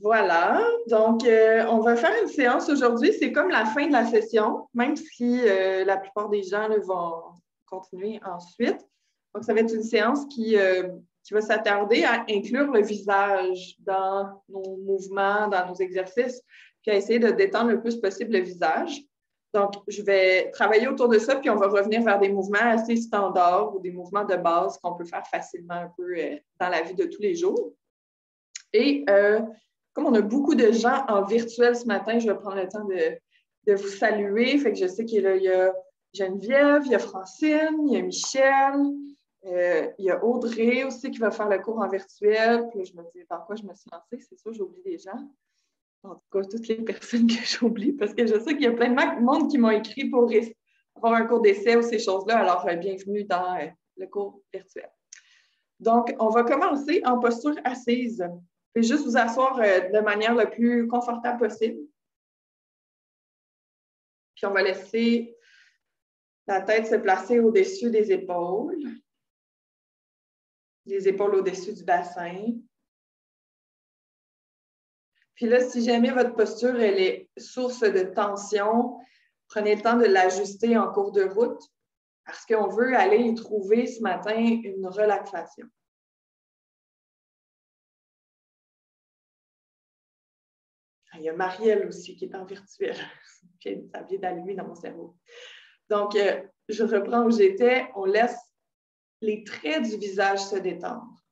Voilà, donc on va faire une séance aujourd'hui. C'est comme la fin de la session, même si la plupart des gens là, vont continuer ensuite. Donc, ça va être une séance qui va s'attarder à inclure le visage dans nos mouvements, dans nos exercices, puis à essayer de détendre le plus possible le visage. Donc, je vais travailler autour de ça, puis on va revenir vers des mouvements assez standards ou des mouvements de base qu'on peut faire facilement un peu dans la vie de tous les jours. Et comme on a beaucoup de gens en virtuel ce matin, je vais prendre le temps de vous saluer. Fait que je sais qu'il y a Geneviève, il y a Francine, il y a Michel, il y a Audrey aussi qui va faire le cours en virtuel. Puis là, je me dis, par quoi je me suis lancée? C'est sûr, j'oublie des gens. En tout cas, toutes les personnes que j'oublie, parce que je sais qu'il y a plein de monde qui m'ont écrit pour avoir un cours d'essai ou ces choses-là. Alors, bienvenue dans le cours virtuel. Donc, on va commencer en posture assise. Puis juste vous asseoir de manière la plus confortable possible. Puis on va laisser la tête se placer au-dessus des épaules. Les épaules au-dessus du bassin. Puis là, si jamais votre posture elle est source de tension, prenez le temps de l'ajuster en cours de route parce qu'on veut aller y trouver ce matin une relaxation. Il y a Marielle aussi qui est en virtuel. Ça vient d'allumer dans mon cerveau. Donc, je reprends où j'étais. On laisse les traits du visage se détendre.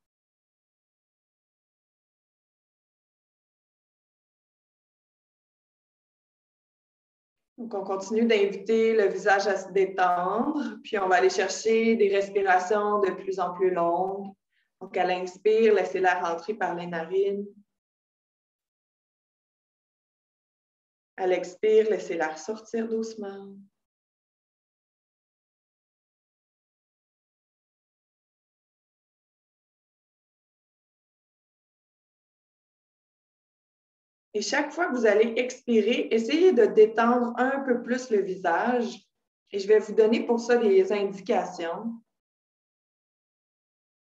Donc, on continue d'inviter le visage à se détendre, puis on va aller chercher des respirations de plus en plus longues. Donc, à l'inspire, laissez l'air rentrer par les narines. À l'expire, laissez l'air sortir doucement. Et chaque fois que vous allez expirer, essayez de détendre un peu plus le visage. Et je vais vous donner pour ça des indications.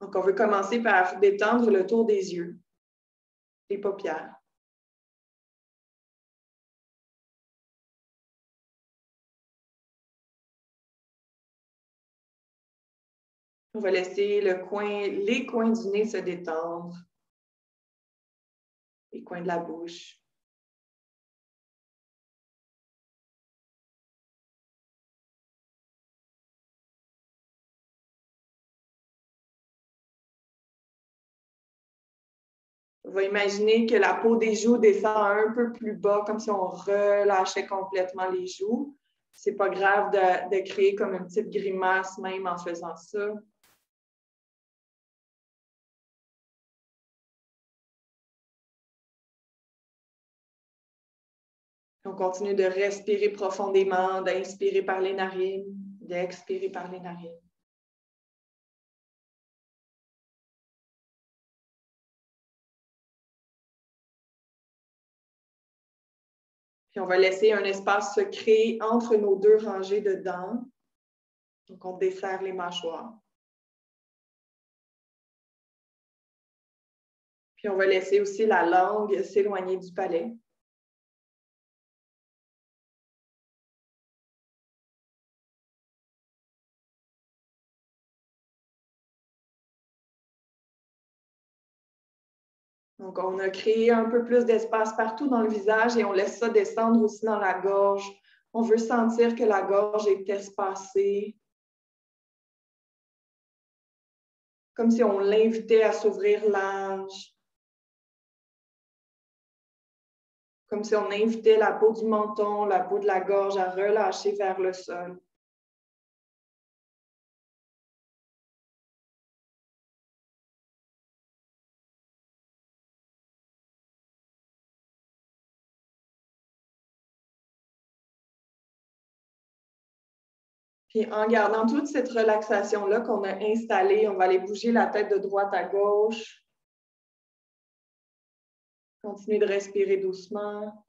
Donc, on veut commencer par détendre le tour des yeux, les paupières. On va laisser les coins du nez se détendre, les coins de la bouche. On va imaginer que la peau des joues descend un peu plus bas, comme si on relâchait complètement les joues. C'est pas grave de créer comme une petite grimace même en faisant ça. On continue de respirer profondément, d'inspirer par les narines, d'expirer par les narines. Puis on va laisser un espace se créer entre nos deux rangées de dents. Donc, on desserre les mâchoires. Puis on va laisser aussi la langue s'éloigner du palais. Donc, on a créé un peu plus d'espace partout dans le visage et on laisse ça descendre aussi dans la gorge. On veut sentir que la gorge est espacée. Comme si on l'invitait à s'ouvrir large. Comme si on invitait la peau du menton, la peau de la gorge à relâcher vers le sol. Puis en gardant toute cette relaxation-là qu'on a installée, on va aller bouger la tête de droite à gauche. Continuer de respirer doucement.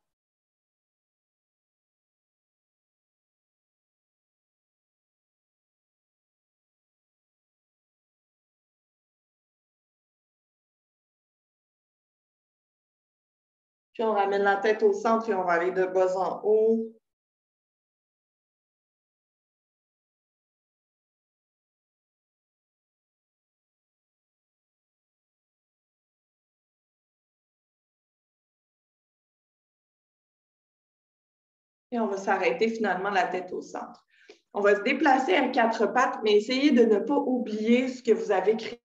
Puis on ramène la tête au centre et on va aller de bas en haut. Et on va s'arrêter finalement la tête au centre. On va se déplacer à quatre pattes, mais essayez de ne pas oublier ce que vous avez créé.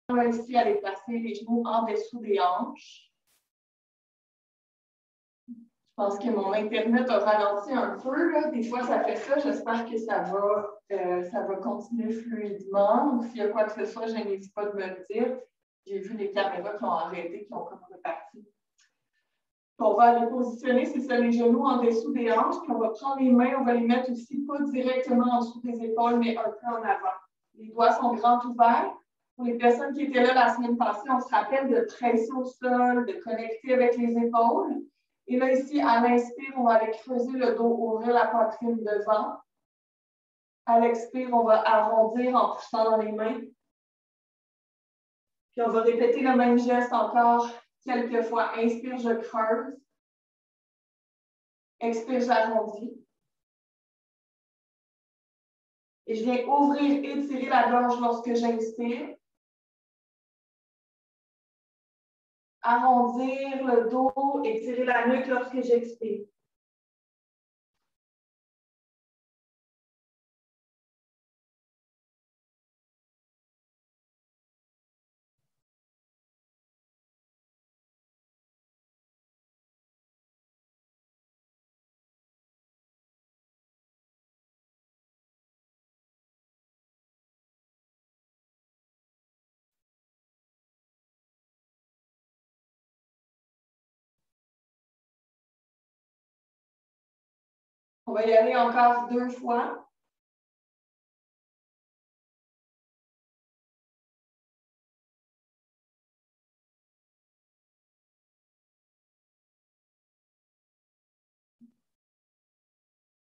On va ici aller placer les genoux en dessous des hanches. Je pense que mon Internet a ralenti un peu. Là. Des fois, ça fait ça. J'espère que ça va continuer fluidement. Donc, s'il y a quoi que ce soit, je n'hésite pas de me le dire. J'ai vu les caméras qui ont arrêté, qui ont comme reparti. On va aller positionner, c'est ça, les genoux en dessous des hanches. Puis on va prendre les mains, on va les mettre aussi pas directement en dessous des épaules, mais un peu en avant. Les doigts sont grands ouverts. Pour les personnes qui étaient là la semaine passée, on se rappelle de presser au sol, de connecter avec les épaules. Et là, ici, à l'inspire, on va aller creuser le dos, ouvrir la poitrine devant. À l'expire, on va arrondir en poussant dans les mains. Puis on va répéter le même geste encore quelques fois. Inspire, je creuse. Expire, j'arrondis. Et je viens ouvrir, étirer la gorge lorsque j'inspire. Arrondir le dos, étirer la nuque lorsque j'expire. On va y aller encore 2 fois.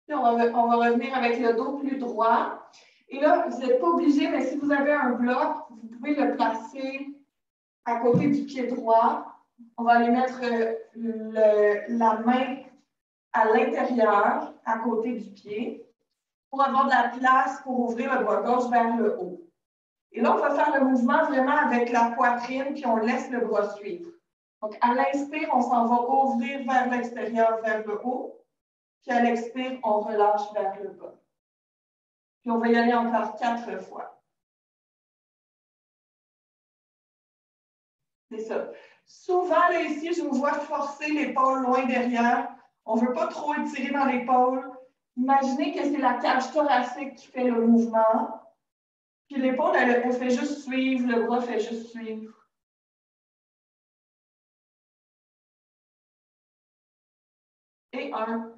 Puis on va revenir avec le dos plus droit. Et là, vous n'êtes pas obligé, mais si vous avez un bloc, vous pouvez le placer à côté du pied droit. On va aller mettre la main à l'intérieur, à côté du pied, pour avoir de la place pour ouvrir le bras gauche vers le haut. Et là, on va faire le mouvement vraiment avec la poitrine, puis on laisse le bras suivre. Donc, à l'inspire, on s'en va ouvrir vers l'extérieur, vers le haut. Puis à l'expire, on relâche vers le bas. Puis on va y aller encore 4 fois. C'est ça. Souvent, là, ici, je vous vois forcer l'épaule loin derrière. On ne veut pas trop étirer dans l'épaule. Imaginez que c'est la cage thoracique qui fait le mouvement. Puis l'épaule, elle fait juste suivre, le bras fait juste suivre. Et un.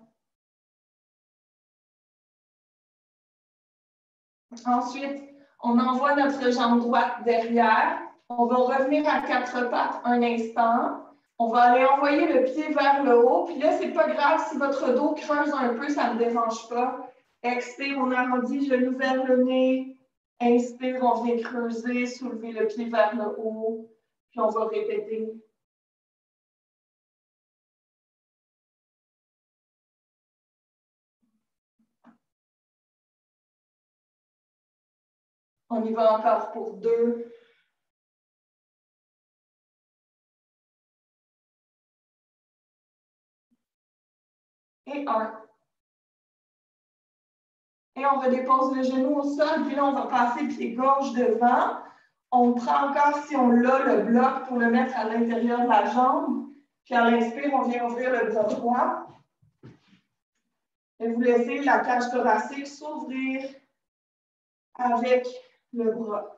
Ensuite, on envoie notre jambe droite derrière. On va revenir à 4 pattes un instant. On va aller envoyer le pied vers le haut. Puis là, c'est pas grave si votre dos creuse un peu, ça ne me dérange pas. Expire, on arrondit, genou vers le nez. Inspire, on vient creuser, soulever le pied vers le haut. Puis on va répéter. On y va encore pour 2. Et 1. Et on redépose le genou au sol, puis là, on va passer pied gauche devant. On prend encore, si on l'a, le bloc pour le mettre à l'intérieur de la jambe. Puis à l'inspire, on vient ouvrir le bras droit. Et vous laissez la cage thoracique s'ouvrir avec le bras.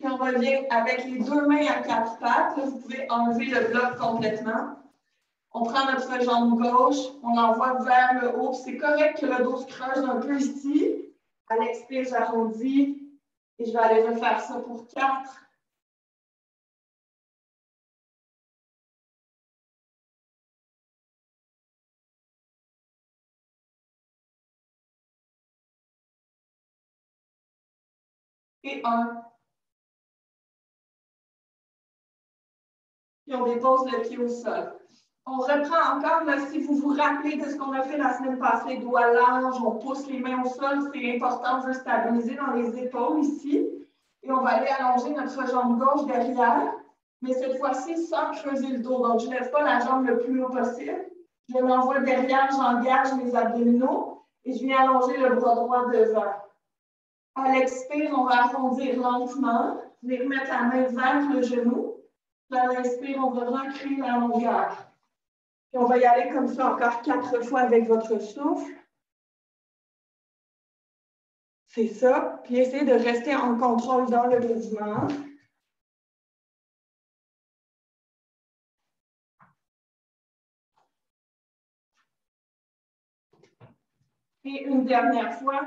Puis on revient avec les deux mains à quatre pattes. Là, vous pouvez enlever le bloc complètement. On prend notre jambe gauche, on l'envoie vers le haut. C'est correct que le dos se creuse un peu ici. À l'expire, j'arrondis et je vais aller refaire ça pour 4. Et 1. Puis on dépose le pied au sol. On reprend encore, là, si vous vous rappelez de ce qu'on a fait la semaine passée, doigts larges, on pousse les mains au sol, c'est important de stabiliser dans les épaules ici. Et on va aller allonger notre jambe gauche derrière, mais cette fois-ci sans creuser le dos. Donc, je ne lève pas la jambe le plus haut possible. Je l'envoie derrière, j'engage mes abdominaux et je viens allonger le bras droit devant. À l'expire, on va arrondir lentement, venir remettre la main vers le genou. Puis à l'inspire, on va recréer la longueur. Puis on va y aller comme ça encore 4 fois avec votre souffle. C'est ça. Puis essayez de rester en contrôle dans le mouvement. Et une dernière fois.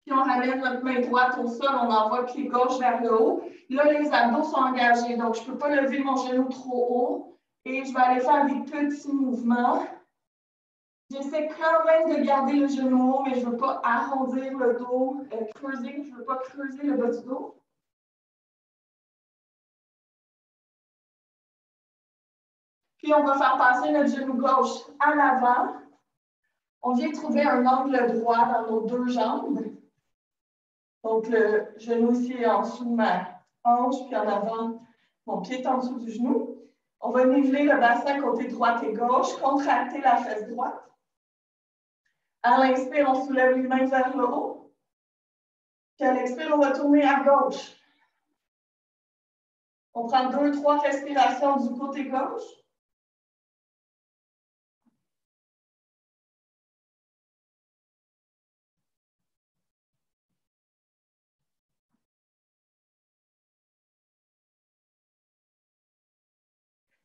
Puis on ramène notre main droite au sol, on envoie le pied gauche vers le haut. Là, les abdos sont engagés, donc je ne peux pas lever mon genou trop haut. Et je vais aller faire des petits mouvements. J'essaie quand même de garder le genou haut, mais je ne veux pas arrondir le dos, creuser. Je ne veux pas creuser le bas du dos. Puis on va faire passer notre genou gauche à l'avant. On vient trouver un angle droit dans nos deux jambes. Donc, le genou ici est en dessous de ma hanche, puis en avant, mon pied est en dessous du genou. On va niveler le bassin côté droite et gauche, contracter la fesse droite. À l'inspire, on soulève les mains vers le haut. Puis à l'expire, on va tourner à gauche. On prend 2-3 respirations du côté gauche.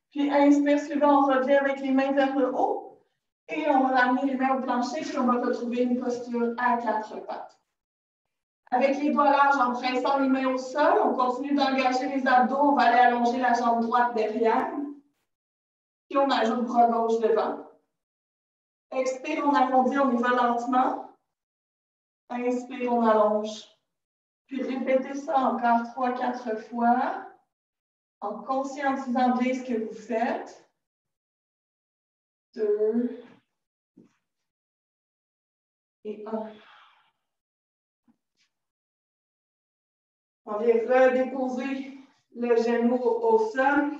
Puis inspire suivant, on revient avec les mains vers le haut. Et on va ramener les mains au plancher, puis on va retrouver une posture à 4 pattes. Avec les doigts larges, en pressant les mains au sol, on continue d'engager les abdos. On va aller allonger la jambe droite derrière. Puis on ajoute le bras gauche devant. Expire, on arrondit, on y va lentement. Inspire, on allonge. Puis répétez ça encore 3-4 fois en conscientisant bien ce que vous faites. 2 et 1. On vient redéposer le genou au sol.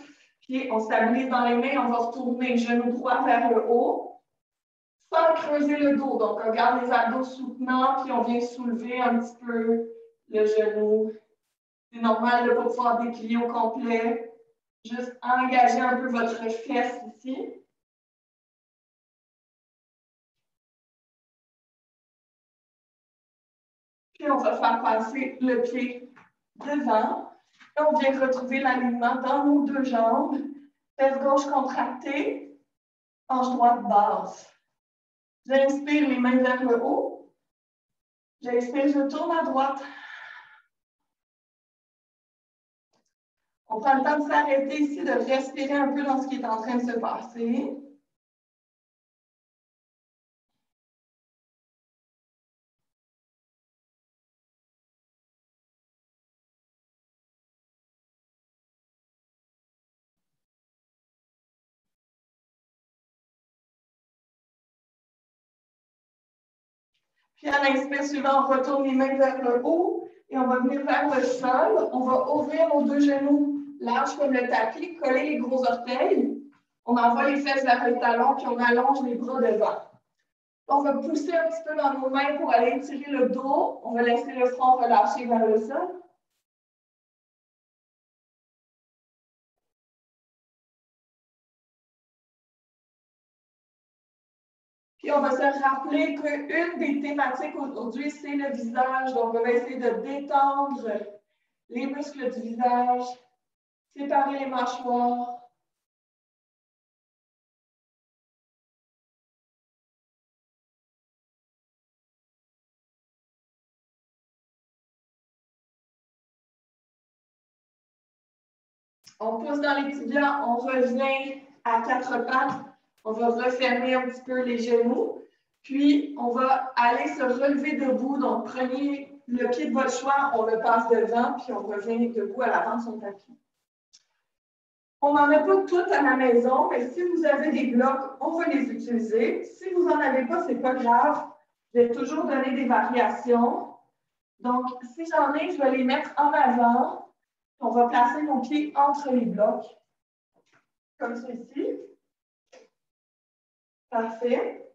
Puis on stabilise dans les mains. On va retourner le genou droit vers le haut sans creuser le dos. Donc, on garde les abdos soutenants. Puis on vient soulever un petit peu le genou. C'est normal de ne pas pouvoir déplier au complet. Juste engager un peu votre fesse ici. Puis on va faire passer le pied devant. Et on vient retrouver l'alignement dans nos deux jambes. Fesse gauche contractée, hanche droite basse. J'inspire les mains vers le haut. J'expire, je tourne à droite. On prend le temps de s'arrêter ici, de respirer un peu dans ce qui est en train de se passer. Puis à l'inspire suivant, on retourne les mains vers le haut et on va venir vers le sol. On va ouvrir nos deux genoux larges comme le tapis, coller les gros orteils. On envoie les fesses vers les talons, puis on allonge les bras devant. On va pousser un petit peu dans nos mains pour aller étirer le dos. On va laisser le front relâcher vers le sol. Puis on va se rappeler qu'une des thématiques aujourd'hui, c'est le visage. Donc, on va essayer de détendre les muscles du visage, séparer les mâchoires. On pousse dans les tibias, on revient à quatre pattes. On va refermer un petit peu les genoux. Puis, on va aller se relever debout. Donc, prenez le pied de votre choix, on le passe devant, puis on revient debout à l'avant de son tapis. On n'en a pas toutes à la maison, mais si vous avez des blocs, on va les utiliser. Si vous n'en avez pas, ce n'est pas grave. Je vais toujours donner des variations. Donc, si j'en ai, je vais les mettre en avant. On va placer nos pieds entre les blocs, comme ceci. Parfait.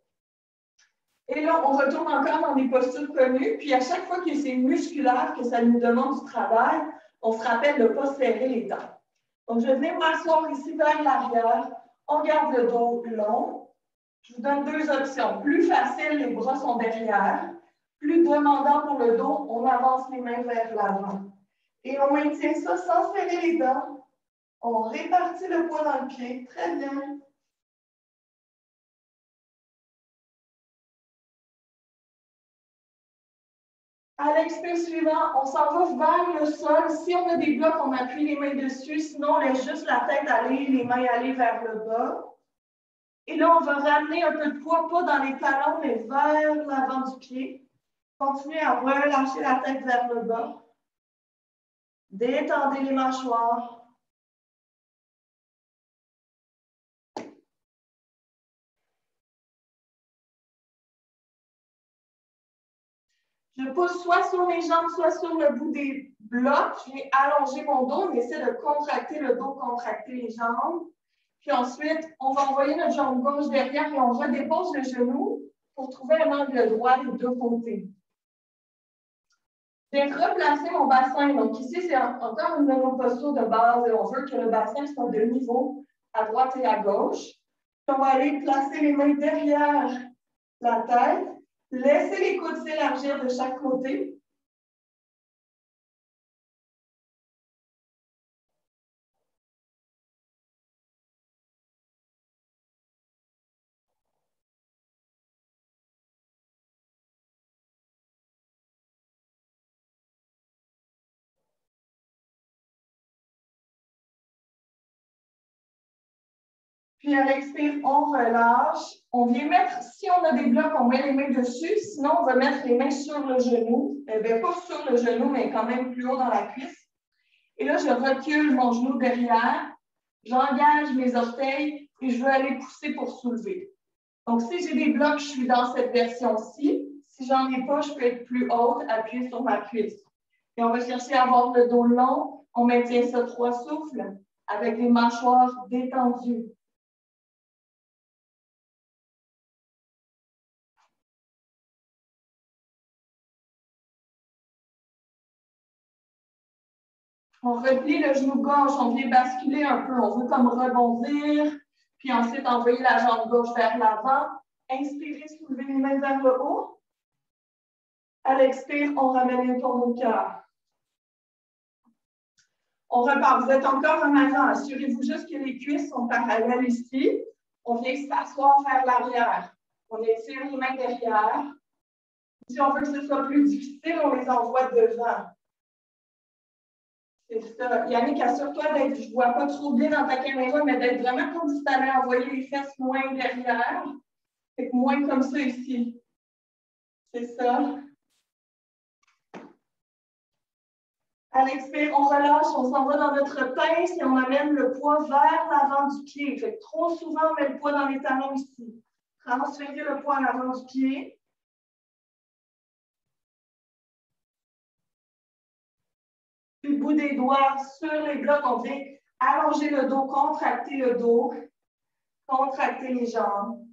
Et là, on retourne encore dans des postures connues. Puis, à chaque fois que c'est musculaire, que ça nous demande du travail, on se rappelle de ne pas serrer les dents. Donc, je vais venir m'asseoir ici vers l'arrière. On garde le dos long. Je vous donne deux options. Plus facile, les bras sont derrière. Plus demandant pour le dos, on avance les mains vers l'avant. Et on maintient ça sans serrer les dents. On répartit le poids dans le pied. Très bien. À l'expire suivant, on s'en va vers le sol. Si on a des blocs, on appuie les mains dessus. Sinon, on laisse juste la tête aller, les mains aller vers le bas. Et là, on va ramener un peu de poids, pas dans les talons, mais vers l'avant du pied. Continuez à relâcher la tête vers le bas. Détendez les mâchoires. Je pousse soit sur mes jambes, soit sur le bout des blocs. Je vais allonger mon dos. On essaie de contracter le dos, contracter les jambes. Puis ensuite, on va envoyer notre jambe gauche derrière et on redépose le genou pour trouver un angle droit des deux côtés. Je vais replacer mon bassin. Donc ici, c'est encore une de nos postures de base. On veut que le bassin soit de niveau à droite et à gauche. Puis on va aller placer les mains derrière la tête. Laissez les coudes s'élargir de chaque côté. Puis à l'expire, on relâche. On vient mettre, si on a des blocs, on met les mains dessus. Sinon, on va mettre les mains sur le genou. Bien, pas sur le genou, mais quand même plus haut dans la cuisse. Et là, je recule mon genou derrière. J'engage mes orteils et je veux aller pousser pour soulever. Donc, si j'ai des blocs, je suis dans cette version-ci. Si j'en ai pas, je peux être plus haute, appuyer sur ma cuisse. Et on va chercher à avoir le dos long. On maintient ça 3 souffles avec les mâchoires détendues. On replie le genou gauche, on vient basculer un peu. On veut comme rebondir, puis ensuite envoyer la jambe gauche vers l'avant. Inspirez, soulevez les mains vers le haut. À l'expire, on ramène les paumes au cœur. On repart. Vous êtes encore en avant. Assurez-vous juste que les cuisses sont parallèles ici. On vient s'asseoir vers l'arrière. On étire les mains derrière. Si on veut que ce soit plus difficile, on les envoie devant. C'est ça. Yannick, assure-toi d'être, je ne vois pas trop bien dans ta caméra, mais d'être vraiment comme si tu allais envoyer les fesses moins derrière. Fait que moins comme ça ici. C'est ça. À l'expire, on relâche, on s'en va dans notre pince et on amène le poids vers l'avant du pied. Fait que trop souvent, on met le poids dans les talons ici. Transférez le poids à l'avant du pied. Puis le bout des doigts sur les blocs, on vient allonger le dos, contracter le dos, contracter les jambes.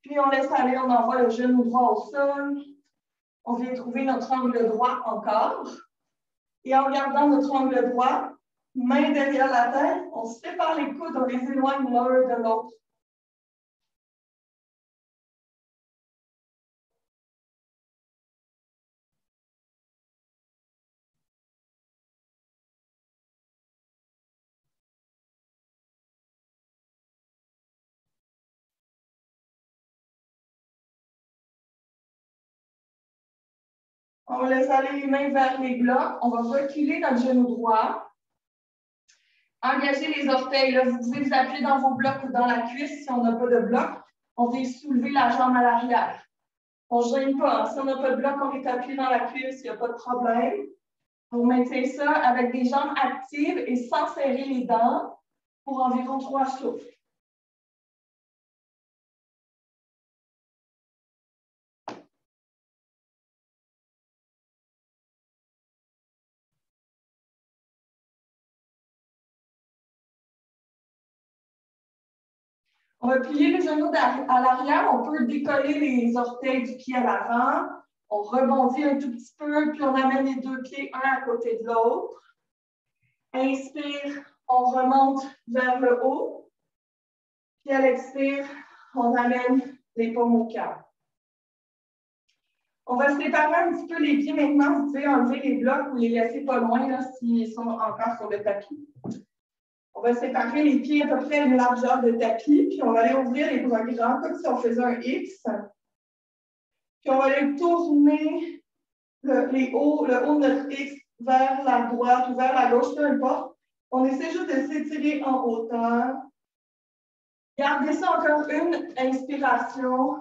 Puis on laisse aller, on envoie le genou droit au sol. On vient trouver notre angle droit encore. Et en gardant notre angle droit, main derrière la tête, on sépare les coudes, on les éloigne l'un de l'autre. On laisse aller les mains vers les blocs. On va reculer notre genou droit. Engagez les orteils. Là. Vous pouvez vous appuyer dans vos blocs ou dans la cuisse si on n'a pas de bloc. On vient soulever la jambe à l'arrière. On ne gêne pas. Si on n'a pas de bloc, on est appuyé dans la cuisse, il n'y a pas de problème. On maintient ça avec des jambes actives et sans serrer les dents pour environ 3 souffles. On va plier les genoux à l'arrière. On peut décoller les orteils du pied à l'avant. On rebondit un tout petit peu, puis on amène les deux pieds un à côté de l'autre. Inspire, on remonte vers le haut. Puis à l'expire, on amène les paumes au cœur. On va se séparer un petit peu les pieds maintenant. Vous pouvez enlever les blocs ou les laisser pas loin s'ils sont encore sur le tapis. On va séparer les pieds à peu près à une largeur de tapis, puis on va aller ouvrir les bras grands comme si on faisait un X. Puis on va aller tourner le haut de notre X vers la droite ou vers la gauche, peu importe. On essaie juste de s'étirer en hauteur. Gardez ça encore une inspiration.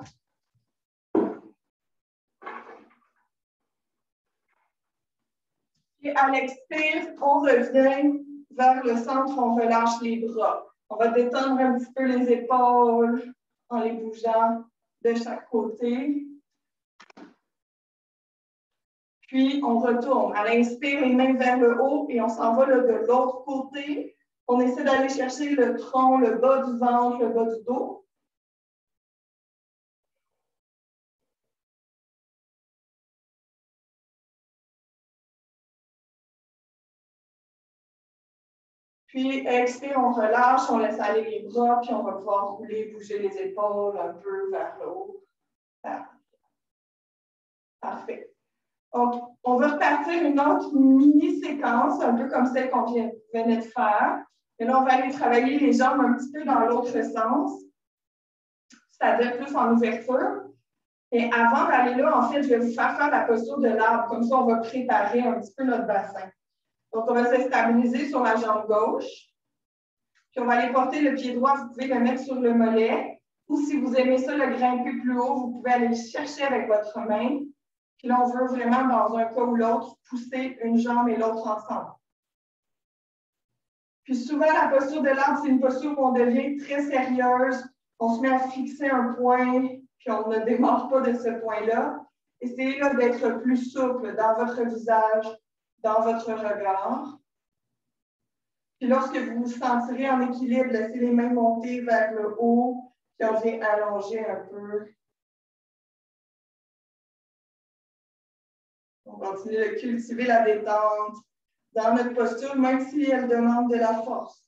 Et à l'expire, on revient vers le centre, on relâche les bras. On va détendre un petit peu les épaules en les bougeant de chaque côté. Puis, on retourne. À l'inspire, les mains vers le haut et on s'en va là, de l'autre côté. On essaie d'aller chercher le tronc, le bas du ventre, le bas du dos. Puis, expire, on relâche, on laisse aller les bras, puis on va pouvoir rouler, bouger les épaules un peu vers le haut. Parfait. Donc, on va repartir une autre mini-séquence, un peu comme celle qu'on venait de faire. Et là, on va aller travailler les jambes un petit peu dans l'autre sens, c'est-à-dire plus en ouverture. Et avant d'aller là, en fait, je vais vous faire la posture de l'arbre. Comme ça, on va préparer un petit peu notre bassin. Donc, on va se stabiliser sur la jambe gauche. Puis, on va aller porter le pied droit. Vous pouvez le mettre sur le mollet. Ou si vous aimez ça, le grimper plus haut, vous pouvez aller le chercher avec votre main. Puis là, on veut vraiment, dans un cas ou l'autre, pousser une jambe et l'autre ensemble. Puis souvent, la posture de l'arbre, c'est une posture où on devient très sérieuse. On se met à fixer un point, puis on ne démarre pas de ce point-là. Essayez là d'être plus souple dans votre visage, dans votre regard. Puis lorsque vous vous sentirez en équilibre, laissez les mains monter vers le haut, puis on vient allonger un peu. On continue de cultiver la détente dans notre posture, même si elle demande de la force.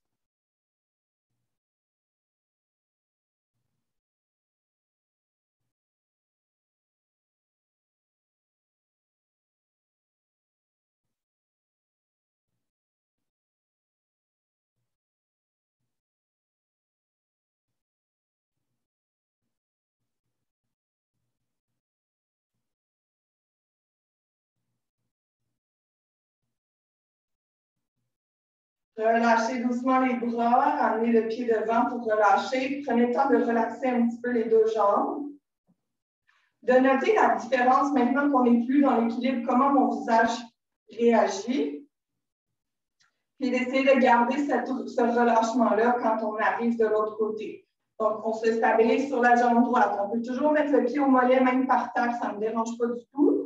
Relâchez doucement les bras, amenez le pied devant pour relâcher. Prenez le temps de relaxer un petit peu les deux jambes. De noter la différence maintenant qu'on n'est plus dans l'équilibre, comment mon visage réagit. Puis d'essayer de garder ce relâchement-là quand on arrive de l'autre côté. Donc, on se stabilise sur la jambe droite. On peut toujours mettre le pied au mollet, même par terre, ça ne me dérange pas du tout.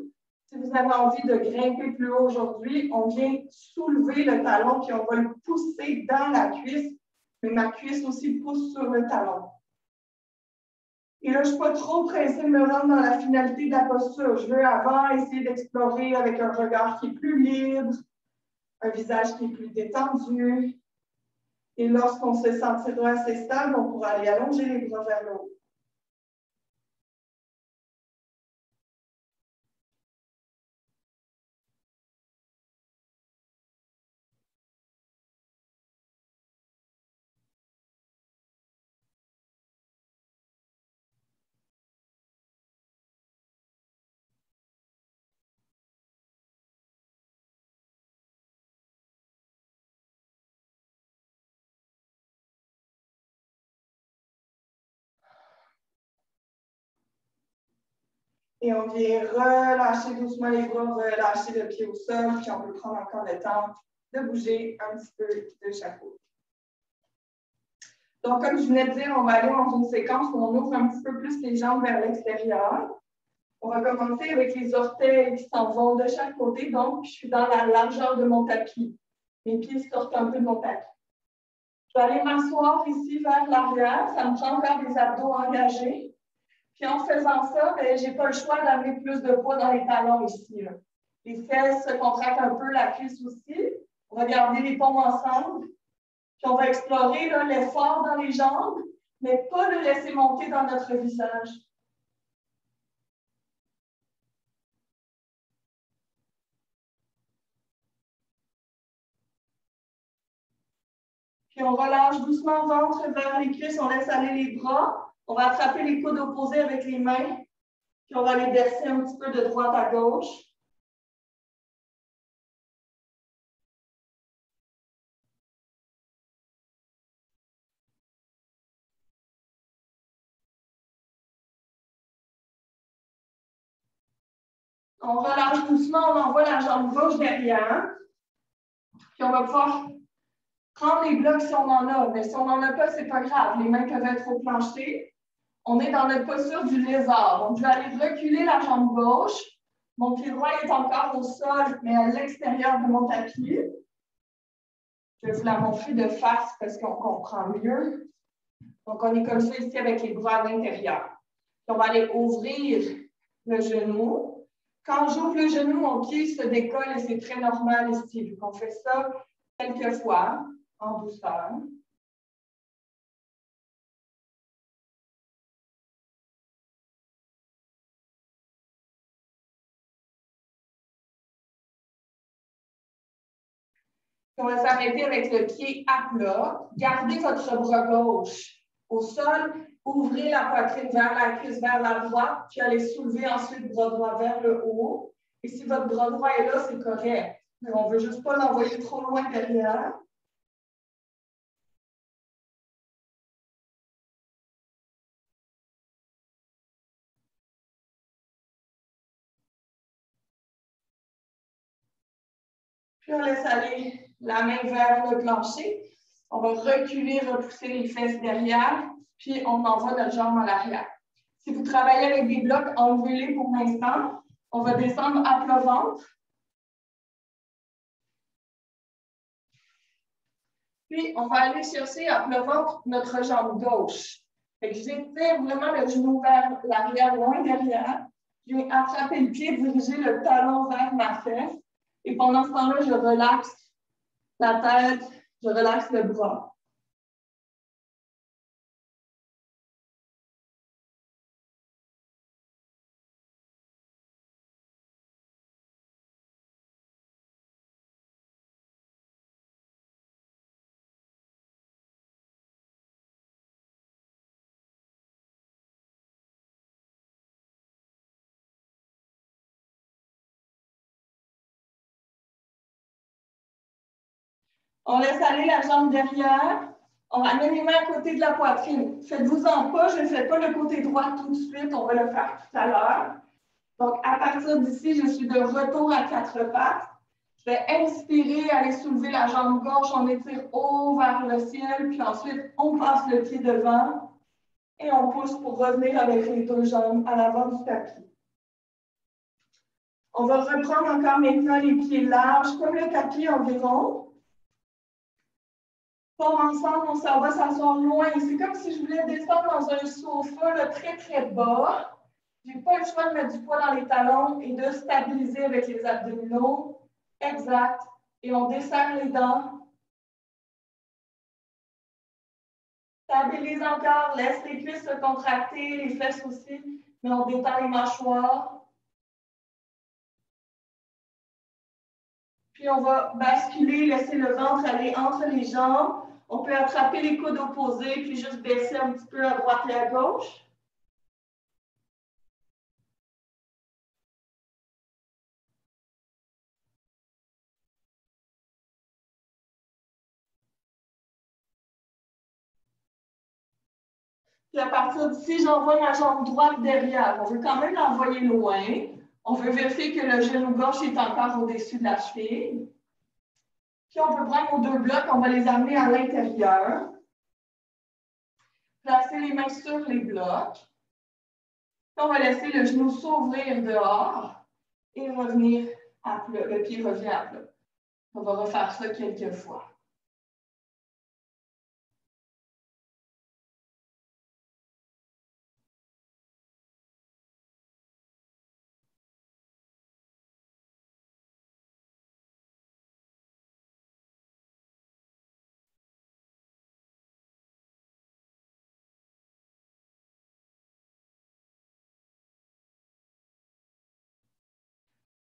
Si vous avez envie de grimper plus haut aujourd'hui, on vient soulever le talon puis on va le pousser dans la cuisse, mais ma cuisse aussi pousse sur le talon. Et là, je ne suis pas trop pressée de me rendre dans la finalité de la posture. Je veux avant essayer d'explorer avec un regard qui est plus libre, un visage qui est plus détendu. Et lorsqu'on se sentira assez stable, on pourra aller allonger les bras vers le haut. Et on vient relâcher doucement les bras, relâcher le pied au sol, puis on peut prendre encore le temps de bouger un petit peu de chaque côté. Donc, comme je venais de dire, on va aller dans une séquence où on ouvre un petit peu plus les jambes vers l'extérieur. On va commencer avec les orteils qui s'en vont de chaque côté. Donc, je suis dans la largeur de mon tapis. Mes pieds sortent un peu de mon tapis. Je vais aller m'asseoir ici vers l'arrière. Ça me prend encore des abdos engagés. Puis en faisant ça, je n'ai pas le choix d'amener plus de poids dans les talons ici. Là. Les fesses se contractent un peu, la cuisse aussi. On va garder les paumes ensemble. Puis on va explorer l'effort dans les jambes, mais pas le laisser monter dans notre visage. Puis on relâche doucement ventre vers les cuisses, on laisse aller les bras. On va attraper les coudes opposés avec les mains. Puis on va les bercer un petit peu de droite à gauche. On relâche doucement, on envoie la jambe gauche derrière. Puis on va pouvoir prendre les blocs si on en a. Mais si on n'en a pas, ce n'est pas grave. Les mains peuvent être au plancher. On est dans notre posture du lézard. Donc, je vais aller reculer la jambe gauche. Mon pied droit est encore au sol, mais à l'extérieur de mon tapis. Je vais vous la montrer de face parce qu'on comprend mieux. Donc, on est comme ça ici avec les bras à l'intérieur. On va aller ouvrir le genou. Quand j'ouvre le genou, mon pied se décolle et c'est très normal ici. Donc, on fait ça quelques fois en douceur. On va s'arrêter avec le pied à plat. Gardez votre bras gauche au sol. Ouvrez la poitrine vers la cuisse, vers la droite, puis allez soulever ensuite le bras droit vers le haut. Et si votre bras droit est là, c'est correct. Mais on ne veut juste pas l'envoyer trop loin derrière. Puis on laisse aller la main vers le plancher. On va reculer, repousser les fesses derrière, puis on envoie notre jambe en arrière. Si vous travaillez avec des blocs, enlevez-les pour l'instant. On va descendre à plat ventre. Puis, on va aller chercher à plat ventre notre jambe gauche. J'étire vraiment le genou vers l'arrière, loin derrière. Je vais attraper le pied, diriger le talon vers ma fesse. Et pendant ce temps-là, je relaxe la tête, je relaxe le bras. On laisse aller la jambe derrière. On ramène les mains à côté de la poitrine. Faites-vous-en pas, je ne fais pas le côté droit tout de suite. On va le faire tout à l'heure. Donc, à partir d'ici, je suis de retour à quatre pattes. Je vais inspirer, aller soulever la jambe gauche. On étire haut vers le ciel. Puis ensuite, on passe le pied devant et on pousse pour revenir avec les deux jambes à l'avant du tapis. On va reprendre encore maintenant les pieds larges, comme le tapis environ. Forme ensemble, on s'en va s'asseoir loin. C'est comme si je voulais descendre dans un sofa là, très, très bas. Je n'ai pas le choix de mettre du poids dans les talons et de stabiliser avec les abdominaux. Exact. Et on desserre les dents. Stabilise encore. Laisse les cuisses se contracter, les fesses aussi. Mais on détend les mâchoires. Puis on va basculer, laisser le ventre aller entre les jambes. On peut attraper les coudes opposés, puis juste baisser un petit peu à droite et à gauche. Puis à partir d'ici, j'envoie ma jambe droite derrière. On veut quand même l'envoyer loin. On veut vérifier que le genou gauche est encore au-dessus de la cheville. Puis on peut prendre nos deux blocs, on va les amener à l'intérieur. Placer les mains sur les blocs. Puis on va laisser le genou s'ouvrir dehors et revenir à plat. Le pied revient à plat. On va refaire ça quelques fois.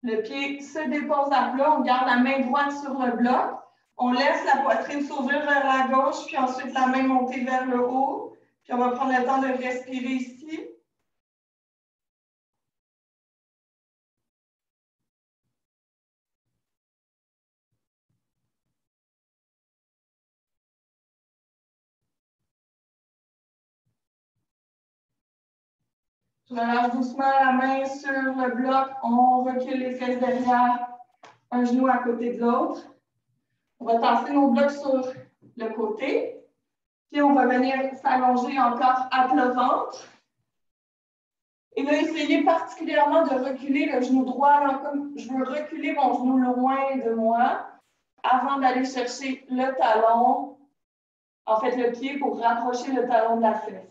Le pied se dépose à plat, on garde la main droite sur le bloc. On laisse la poitrine s'ouvrir vers la gauche, puis ensuite la main monter vers le haut. Puis on va prendre le temps de respirer ici. Je relâche doucement la main sur le bloc. On recule les fesses derrière, un genou à côté de l'autre. On va tasser nos blocs sur le côté. Puis on va venir s'allonger encore à plat ventre. Et là, essayez particulièrement de reculer le genou droit. Là, comme je veux reculer mon genou loin de moi avant d'aller chercher le talon, en fait le pied pour rapprocher le talon de la fesse.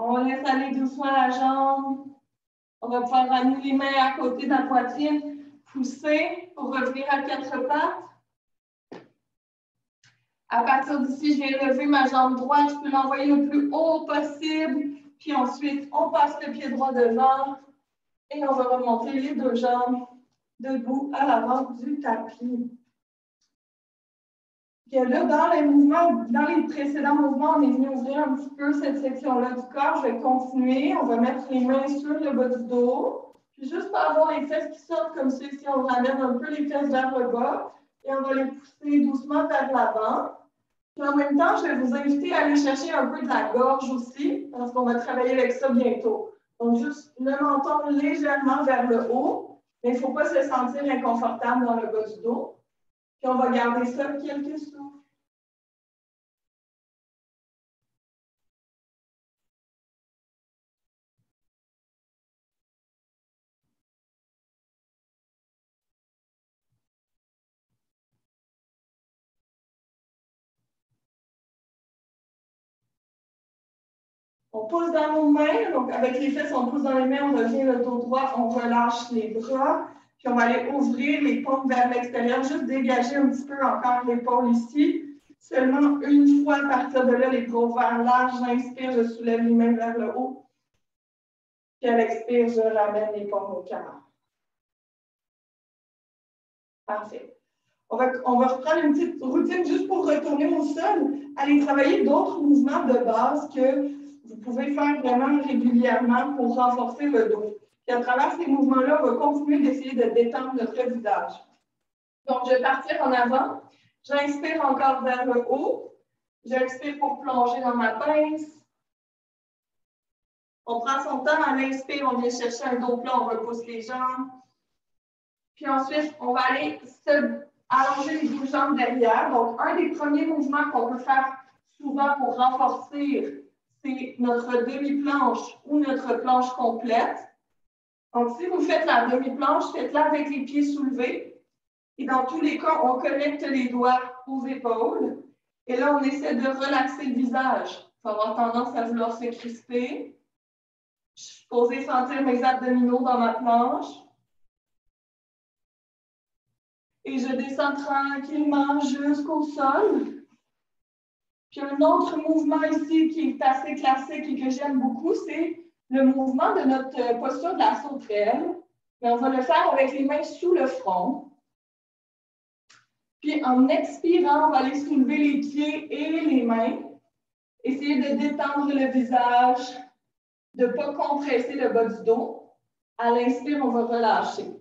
On laisse aller doucement la jambe. On va pouvoir ramener les mains à côté de la poitrine, pousser pour revenir à quatre pattes. À partir d'ici, je viens lever ma jambe droite. Je peux l'envoyer le plus haut possible. Puis ensuite, on passe le pied droit devant et on va remonter les deux jambes debout à l'avant du tapis. Puis là, dans les précédents mouvements, on est venu ouvrir un petit peu cette section-là du corps. Je vais continuer. On va mettre les mains sur le bas du dos. Puis juste pour avoir les fesses qui sortent comme ça, ici, on ramène un peu les fesses vers le bas et on va les pousser doucement vers l'avant. Puis en même temps, je vais vous inviter à aller chercher un peu de la gorge aussi, parce qu'on va travailler avec ça bientôt. Donc, juste le menton légèrement vers le haut, mais il ne faut pas se sentir inconfortable dans le bas du dos. Puis on va garder ça quelques souffles. On pousse dans nos mains, donc avec les fesses, on pousse dans les mains, on revient le dos droit, on relâche les bras, puis on va aller ouvrir les paumes vers l'extérieur, juste dégager un petit peu encore l'épaule ici. Seulement une fois à partir de là, les bras ouverts larges, j'inspire, je soulève les mains vers le haut. Puis à l'expire, je ramène les paumes au cœur. Parfait. On va reprendre une petite routine juste pour retourner au sol. Aller travailler d'autres mouvements de base que vous pouvez faire vraiment régulièrement pour renforcer le dos. Et à travers ces mouvements-là, on va continuer d'essayer de détendre notre visage. Donc, je vais partir en avant. J'inspire encore vers le haut. J'expire pour plonger dans ma pince. On prend son temps. À l'inspire, on vient chercher un dos plat, on repousse les jambes. Puis ensuite, on va aller allonger les deux jambes derrière. Donc, un des premiers mouvements qu'on peut faire souvent pour renforcer, c'est notre demi-planche ou notre planche complète. Donc, si vous faites la demi-planche, faites-la avec les pieds soulevés. Et dans tous les cas, on connecte les doigts aux épaules. Et là, on essaie de relaxer le visage. Il faut avoir tendance à vouloir se crisper. Je suis posée sentir mes abdominaux dans ma planche. Et je descends tranquillement jusqu'au sol. Puis un autre mouvement ici qui est assez classique et que j'aime beaucoup, c'est le mouvement de notre posture de la sauterelle. Mais on va le faire avec les mains sous le front. Puis en expirant, on va aller soulever les pieds et les mains. Essayez de détendre le visage, de ne pas compresser le bas du dos. À l'inspire, on va relâcher.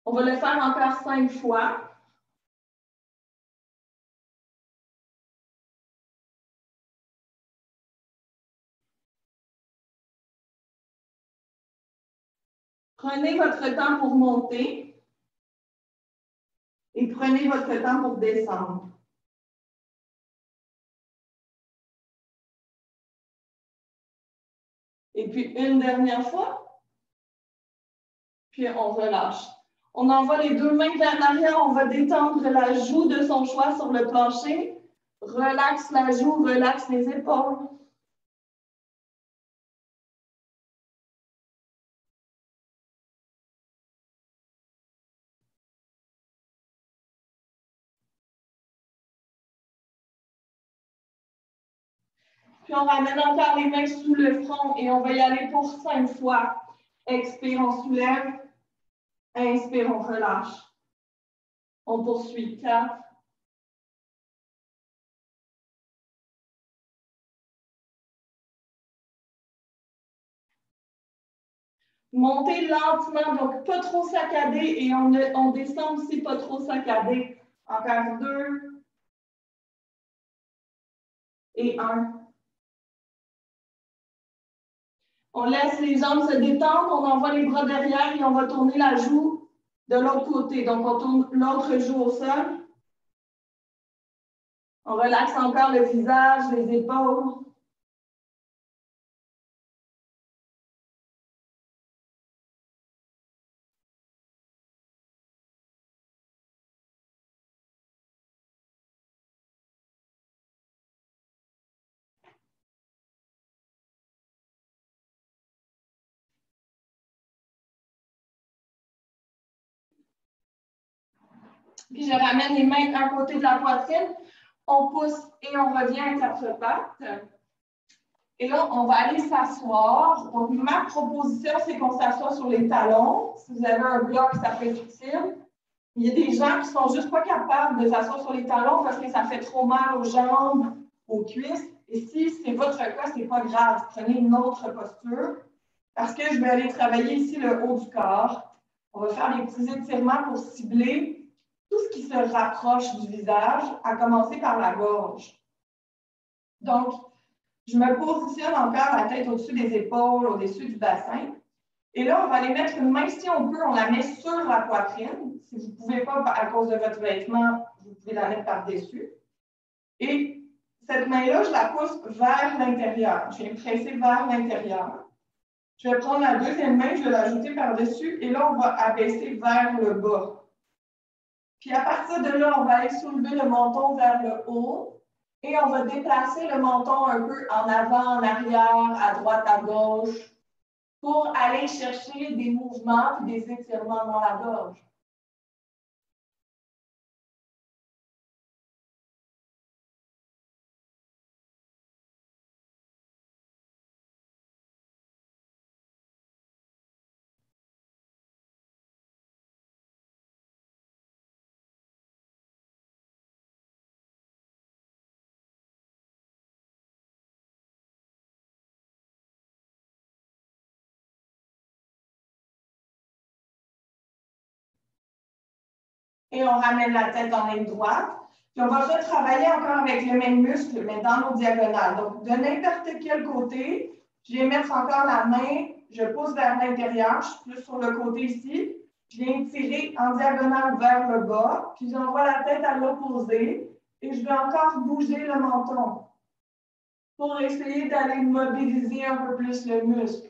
On va le faire encore 5 fois. Prenez votre temps pour monter et prenez votre temps pour descendre. Et puis une dernière fois, puis on relâche. On envoie les deux mains vers l'arrière, on va détendre la joue de son choix sur le plancher. Relaxe la joue, relaxe les épaules. Puis on ramène encore les mains sous le front et on va y aller pour 5 fois. Expire, on soulève. Inspire, on relâche. On poursuit. 4. Montez lentement, donc pas trop saccadé et on descend aussi pas trop saccadé. Encore 2 et 1. On laisse les jambes se détendre, on envoie les bras derrière et on va tourner la joue de l'autre côté. Donc, on tourne l'autre joue au sol. On relaxe encore le visage, les épaules. Puis je ramène les mains à côté de la poitrine. On pousse et on revient à 4 pattes. Et là, on va aller s'asseoir. Donc, ma proposition, c'est qu'on s'assoie sur les talons. Si vous avez un bloc, ça peut être utile. Il y a des gens qui ne sont juste pas capables de s'asseoir sur les talons parce que ça fait trop mal aux jambes, aux cuisses. Et si c'est votre cas, ce n'est pas grave. Prenez une autre posture parce que je vais aller travailler ici le haut du corps. On va faire des petits étirements pour cibler tout ce qui se rapproche du visage, à commencer par la gorge. Donc, je me positionne encore la tête au-dessus des épaules, au-dessus du bassin. Et là, on va aller mettre une main, si on peut, on la met sur la poitrine. Si vous ne pouvez pas, à cause de votre vêtement, vous pouvez la mettre par-dessus. Et cette main-là, je la pousse vers l'intérieur. Je viens presser vers l'intérieur. Je vais prendre la deuxième main, je vais l'ajouter par-dessus. Et là, on va abaisser vers le bas. Puis à partir de là, on va aller soulever le menton vers le haut et on va déplacer le menton un peu en avant, en arrière, à droite, à gauche, pour aller chercher des mouvements et des étirements dans la gorge. Et on ramène la tête en ligne droite. Puis on va retravailler encore avec le même muscle, mais dans nos diagonales. Donc, de n'importe quel côté, je vais mettre encore la main, je pousse vers l'intérieur, je suis plus sur le côté ici. Je viens tirer en diagonale vers le bas, puis j'envoie la tête à l'opposé et je vais encore bouger le menton pour essayer d'aller mobiliser un peu plus le muscle.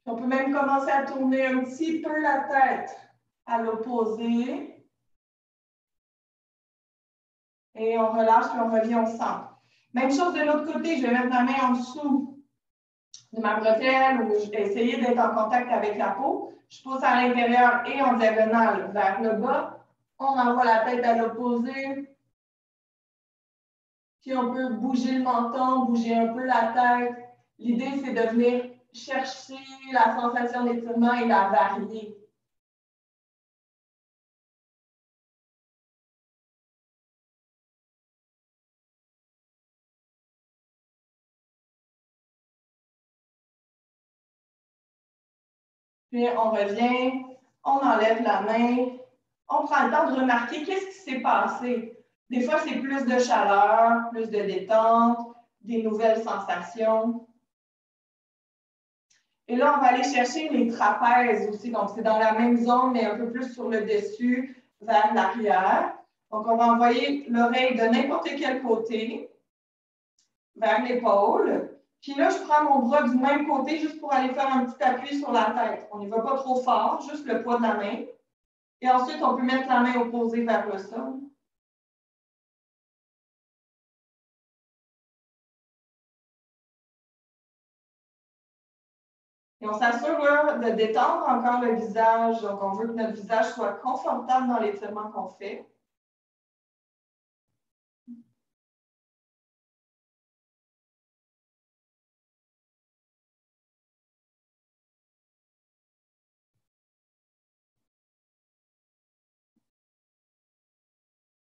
On peut même commencer à tourner un petit peu la tête à l'opposé. Et on relâche, puis on revient au centre. Même chose de l'autre côté, je vais mettre ma main en dessous de ma bretelle ou je vais essayer d'être en contact avec la peau. Je pousse à l'intérieur et en diagonale vers le bas. On envoie la tête à l'opposé. Puis on peut bouger le menton, bouger un peu la tête. L'idée, c'est de venir chercher la sensation d'étirement et la varier. Puis on revient, on enlève la main, on prend le temps de remarquer qu'est-ce qui s'est passé. Des fois, c'est plus de chaleur, plus de détente, des nouvelles sensations. Et là, on va aller chercher les trapèzes aussi. Donc, c'est dans la même zone, mais un peu plus sur le dessus, vers l'arrière. Donc, on va envoyer l'oreille de n'importe quel côté vers l'épaule. Puis là, je prends mon bras du même côté juste pour aller faire un petit appui sur la tête. On n'y va pas trop fort, juste le poids de la main. Et ensuite, on peut mettre la main opposée vers le sol. Et on s'assure de détendre encore le visage. Donc, on veut que notre visage soit confortable dans l'étirement qu'on fait.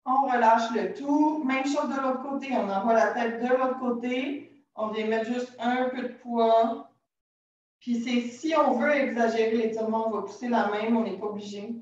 On relâche le tout. Même chose de l'autre côté. On envoie la tête de l'autre côté. On vient mettre juste un peu de poids. Puis c'est si on veut exagérer l'étirement, on va pousser la main, mais on n'est pas obligé.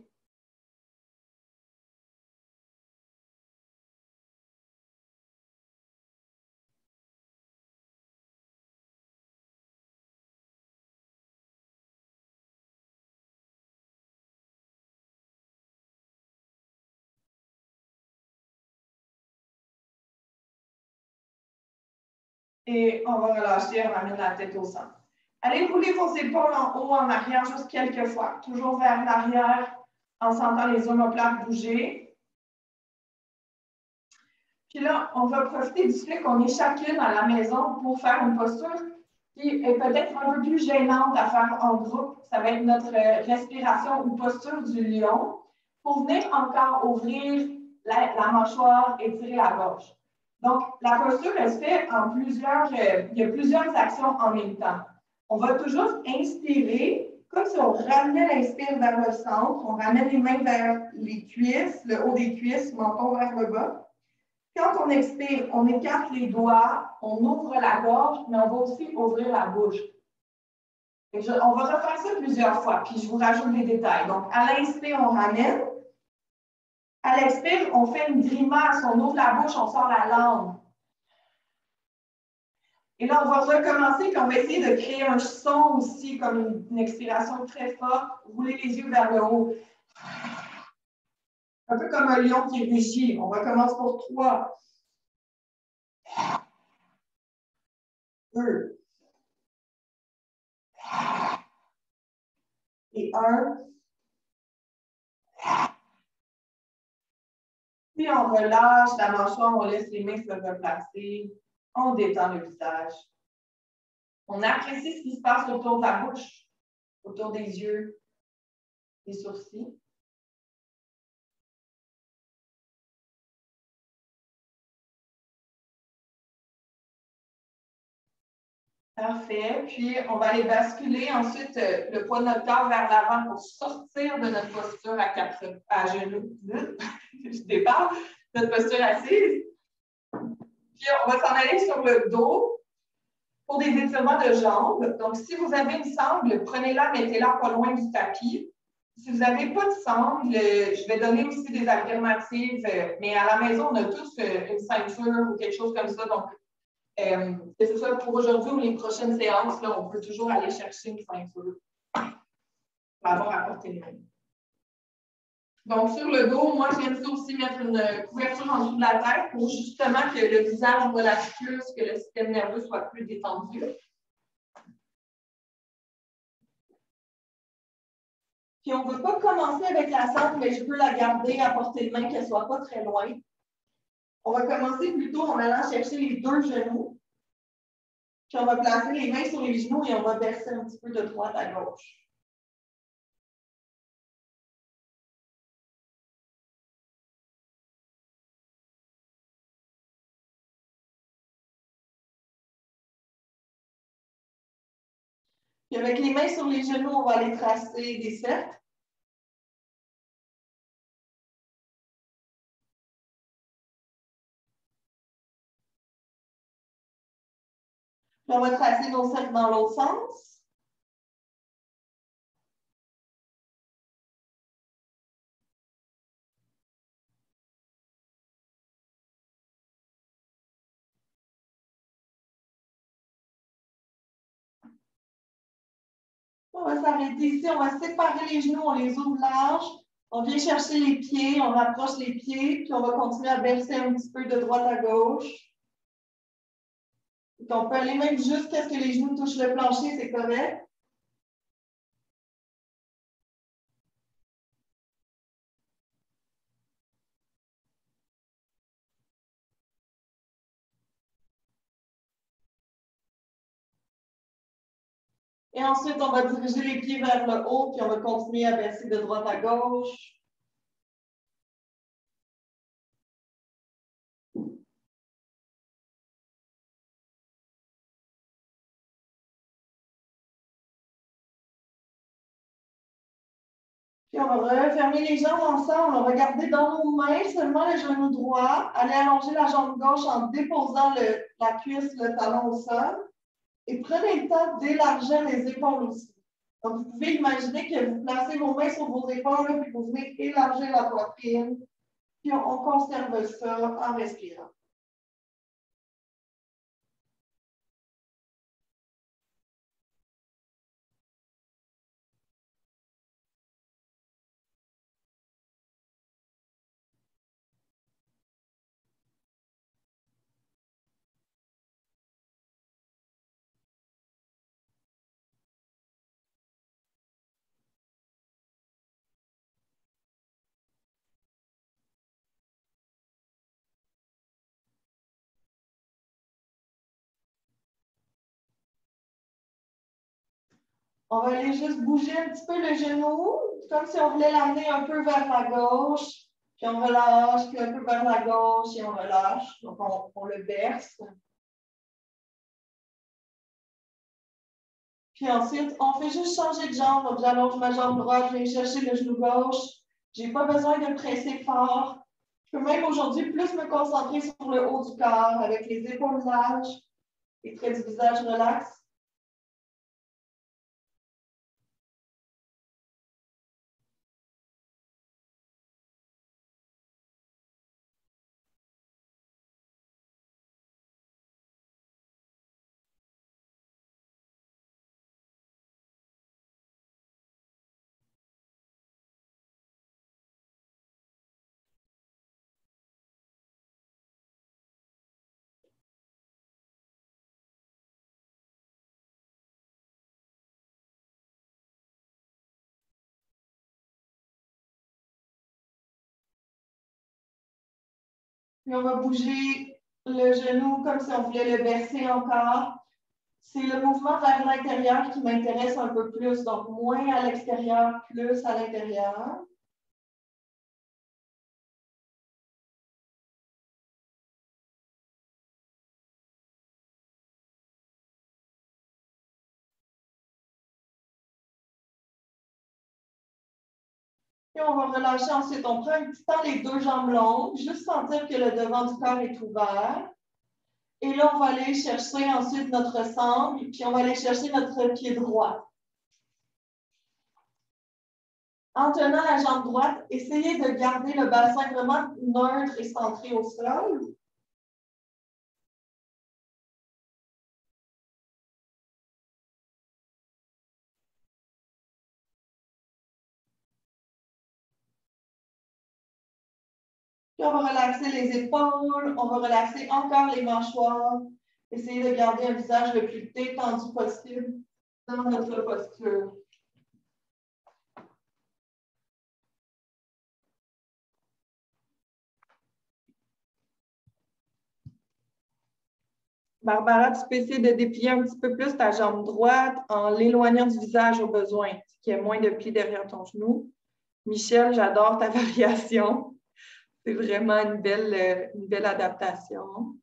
Et on va relâcher, on ramène la tête au centre. Allez rouler vos épaules en haut, en arrière, juste quelques fois. Toujours vers l'arrière, en sentant les omoplates bouger. Puis là, on va profiter du fait qu'on est chacune à la maison pour faire une posture qui est peut-être un peu plus gênante à faire en groupe. Ça va être notre respiration ou posture du lion pour venir encore ouvrir la mâchoire et tirer la gorge. Donc, la posture, elle se fait en plusieurs, il y a plusieurs actions en même temps. On va toujours inspirer, comme si on ramenait l'inspire vers le centre, on ramène les mains vers les cuisses, le haut des cuisses, menton vers le bas. Quand on expire, on écarte les doigts, on ouvre la gorge, mais on va aussi ouvrir la bouche. On va refaire ça plusieurs fois, puis je vous rajoute les détails. Donc, à l'inspire, on ramène. À l'expire, on fait une grimace, on ouvre la bouche, on sort la langue. Et là, on va recommencer, puis on va essayer de créer un son aussi, comme une expiration très forte. Rouler les yeux vers le haut. Un peu comme un lion qui rugit. On recommence pour 3, 2 et 1. Puis on relâche la mâchoire, on laisse les mains se replacer. On détend le visage. On apprécie ce qui se passe autour de la bouche, autour des yeux, des sourcils. Parfait. Puis, on va aller basculer ensuite le poids de notre corps vers l'avant pour sortir de notre posture à genoux. Je départ, notre posture assise. Puis, on va s'en aller sur le dos pour des étirements de jambes. Donc, si vous avez une sangle, prenez-la, mettez-la pas loin du tapis. Si vous n'avez pas de sangle, je vais donner aussi des alternatives, mais à la maison, on a tous une ceinture ou quelque chose comme ça. Donc, que ce soit pour aujourd'hui ou les prochaines séances, là, on peut toujours aller chercher une ceinture pour avoir à porter les mains. Donc, sur le dos, moi, j'aime ça aussi mettre une couverture en dessous de la tête pour justement que le visage relâche plus, que le système nerveux soit plus détendu. Puis on ne veut pas commencer avec la sangle, mais je peux la garder à portée de main, qu'elle ne soit pas très loin. On va commencer plutôt en allant chercher les deux genoux. Puis on va placer les mains sur les genoux et on va verser un petit peu de droite à gauche. Puis avec les mains sur les genoux, on va aller tracer des cercles. Puis on va tracer nos cercles dans l'autre sens. On va s'arrêter ici, on va séparer les genoux, on les ouvre large. On vient chercher les pieds, on rapproche les pieds, puis on va continuer à verser un petit peu de droite à gauche. Donc, on peut aller même jusqu'à ce que les genoux touchent le plancher, c'est correct. Et ensuite, on va diriger les pieds vers le haut, puis on va continuer à verser de droite à gauche. Puis on va refermer les jambes ensemble. On va garder dans nos mains seulement le genou droit. Aller allonger la jambe gauche en déposant la cuisse, le talon au sol. Et prenez le temps d'élargir les épaules aussi. Donc, vous pouvez imaginer que vous placez vos mains sur vos épaules, puis vous venez élargir la poitrine. Puis on conserve ça en respirant. On va aller juste bouger un petit peu le genou, comme si on voulait l'amener un peu vers la gauche, puis on relâche, puis un peu vers la gauche et on relâche. Donc, on le berce. Puis ensuite, on fait juste changer de jambe. Donc, j'allonge ma jambe droite, je viens chercher le genou gauche. Je n'ai pas besoin de presser fort. Je peux même aujourd'hui plus me concentrer sur le haut du corps avec les épaules larges, les traits du visage relax. Puis on va bouger le genou comme si on voulait le verser encore. C'est le mouvement vers l'intérieur qui m'intéresse un peu plus. Donc, moins à l'extérieur, plus à l'intérieur. Puis on va relâcher ensuite. On prend un petit temps les deux jambes longues, juste sentir que le devant du corps est ouvert. Et là, on va aller chercher ensuite notre sangle, puis on va aller chercher notre pied droit. En tenant la jambe droite, essayez de garder le bassin vraiment neutre et centré au sol. Puis on va relaxer les épaules, on va relaxer encore les mâchoires. Essayez de garder un visage le plus détendu possible dans notre posture. Barbara, tu peux essayer de déplier un petit peu plus ta jambe droite en l'éloignant du visage au besoin, qu'il y ait moins de plis derrière ton genou. Michel, j'adore ta variation. C'est vraiment une belle adaptation.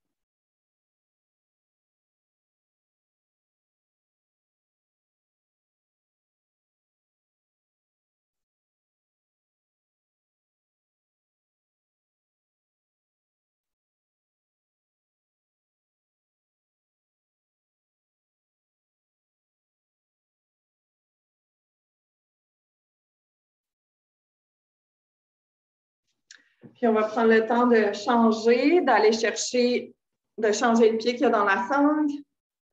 Puis on va prendre le temps de changer, d'aller chercher, de changer le pied qu'il y a dans la sangle,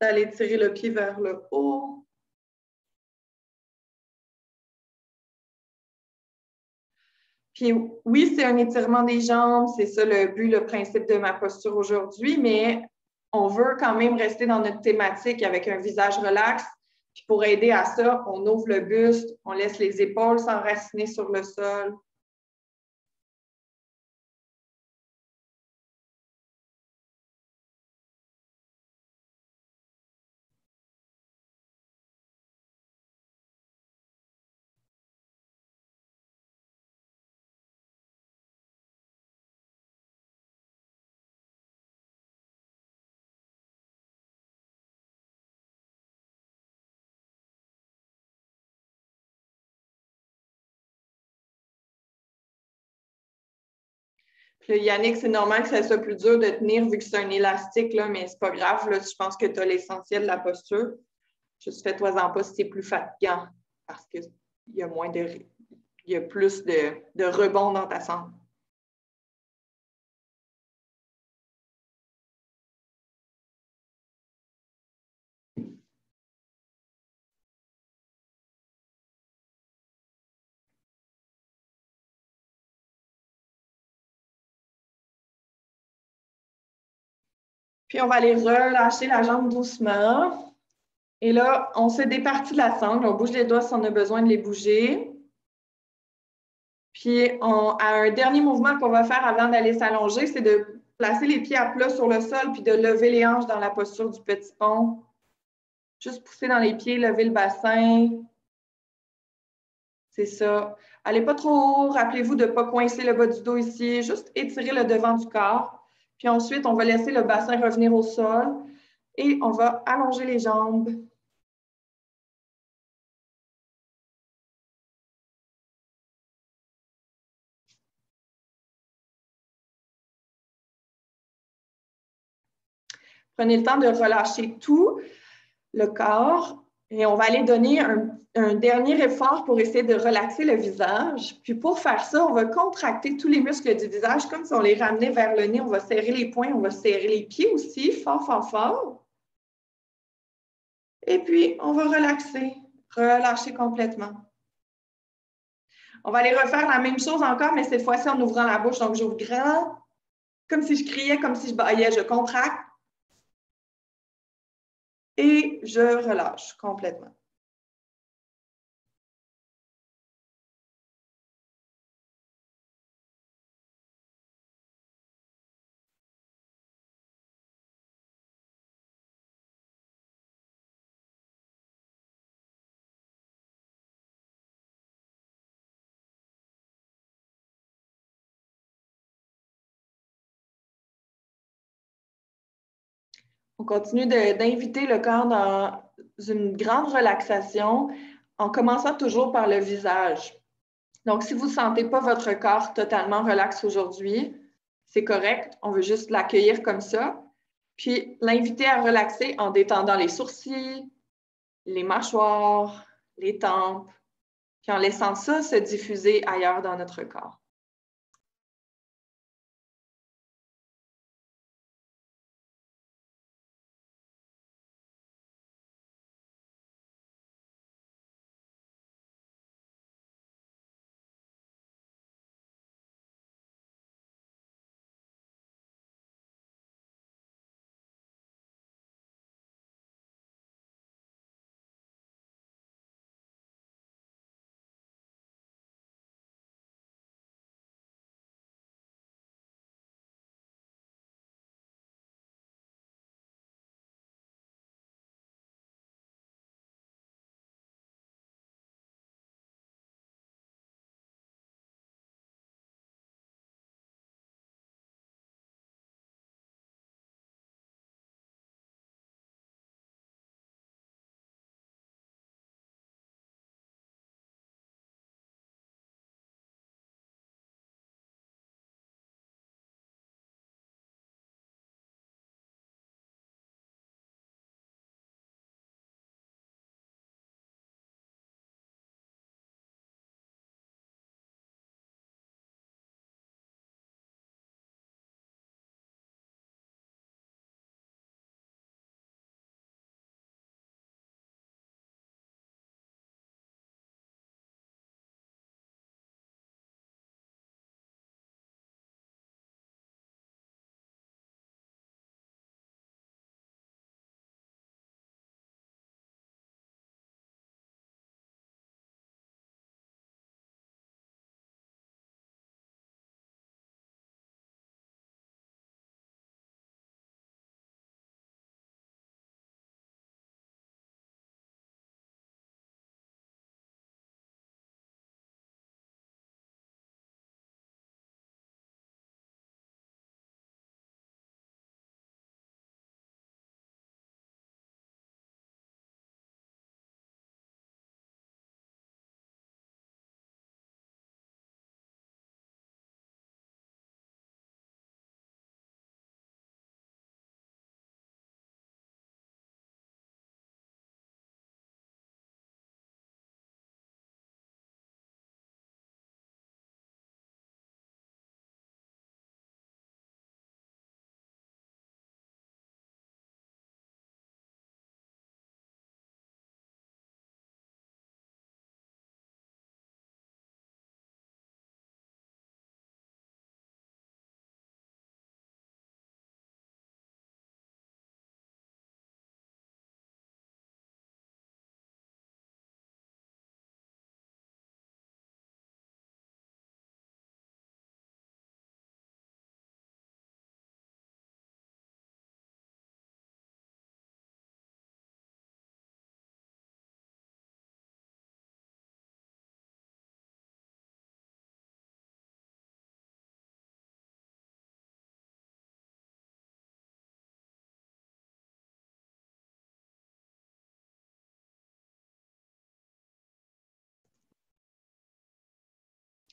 d'aller tirer le pied vers le haut. Puis oui, c'est un étirement des jambes, c'est ça le but, le principe de ma posture aujourd'hui, mais on veut quand même rester dans notre thématique avec un visage relax. Puis pour aider à ça, on ouvre le buste, on laisse les épaules s'enraciner sur le sol. Puis là, Yannick, c'est normal que ça soit plus dur de tenir vu que c'est un élastique, là, mais c'est pas grave. Là, je pense que tu as l'essentiel de la posture. Juste fais-toi-en pas si c'est plus fatigant parce qu'il y a il y a plus de rebond dans ta sangle. Puis on va aller relâcher la jambe doucement. Et là, on se départit de la sangle. On bouge les doigts si on a besoin de les bouger. Puis à un dernier mouvement qu'on va faire avant d'aller s'allonger, c'est de placer les pieds à plat sur le sol puis de lever les hanches dans la posture du petit pont. Juste pousser dans les pieds, lever le bassin. C'est ça. Allez pas trop haut. Rappelez-vous de ne pas coincer le bas du dos ici. Juste étirer le devant du corps. Puis ensuite, on va laisser le bassin revenir au sol et on va allonger les jambes. Prenez le temps de relâcher tout le corps et on va aller donner un dernier effort pour essayer de relaxer le visage. Puis pour faire ça, on va contracter tous les muscles du visage comme si on les ramenait vers le nez. On va serrer les poings, on va serrer les pieds aussi, fort, fort, fort. Et puis, on va relaxer, relâcher complètement. On va aller refaire la même chose encore, mais cette fois-ci en ouvrant la bouche. Donc, j'ouvre grand, comme si je criais, comme si je bâillais. Je contracte et je relâche complètement. On continue d'inviter le corps dans une grande relaxation en commençant toujours par le visage. Donc, si vous ne sentez pas votre corps totalement relax aujourd'hui, c'est correct. On veut juste l'accueillir comme ça. Puis, l'inviter à relaxer en détendant les sourcils, les mâchoires, les tempes, puis en laissant ça se diffuser ailleurs dans notre corps.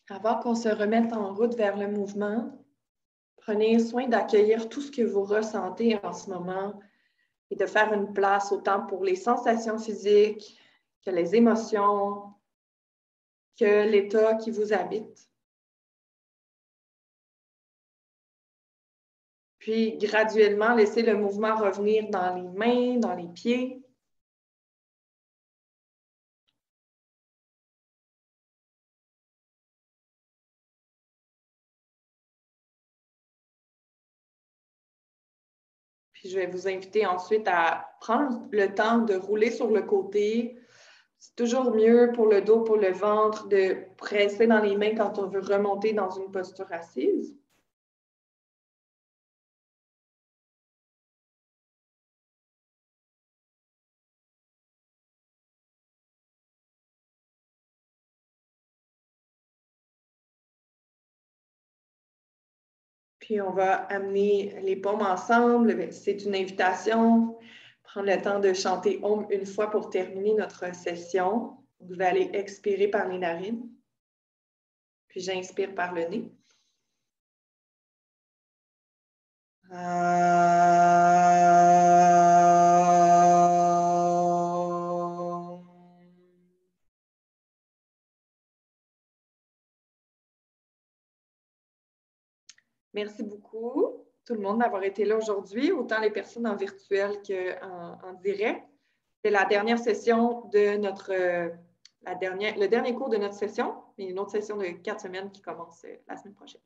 Avant qu'on se remette en route vers le mouvement, prenez soin d'accueillir tout ce que vous ressentez en ce moment et de faire une place autant pour les sensations physiques que les émotions, que l'état qui vous habite. Puis, graduellement, laissez le mouvement revenir dans les mains, dans les pieds. Puis, je vais vous inviter ensuite à prendre le temps de rouler sur le côté. C'est toujours mieux pour le dos, pour le ventre, de presser dans les mains quand on veut remonter dans une posture assise. Puis, on va amener les paumes ensemble. C'est une invitation. Prendre le temps de chanter Om une fois pour terminer notre session. Vous allez aller expirer par les narines. Puis, j'inspire par le nez. Merci beaucoup, tout le monde, d'avoir été là aujourd'hui, autant les personnes en virtuel qu'en direct. C'est la dernière session de le dernier cours de notre session, et une autre session de 4 semaines qui commence la semaine prochaine.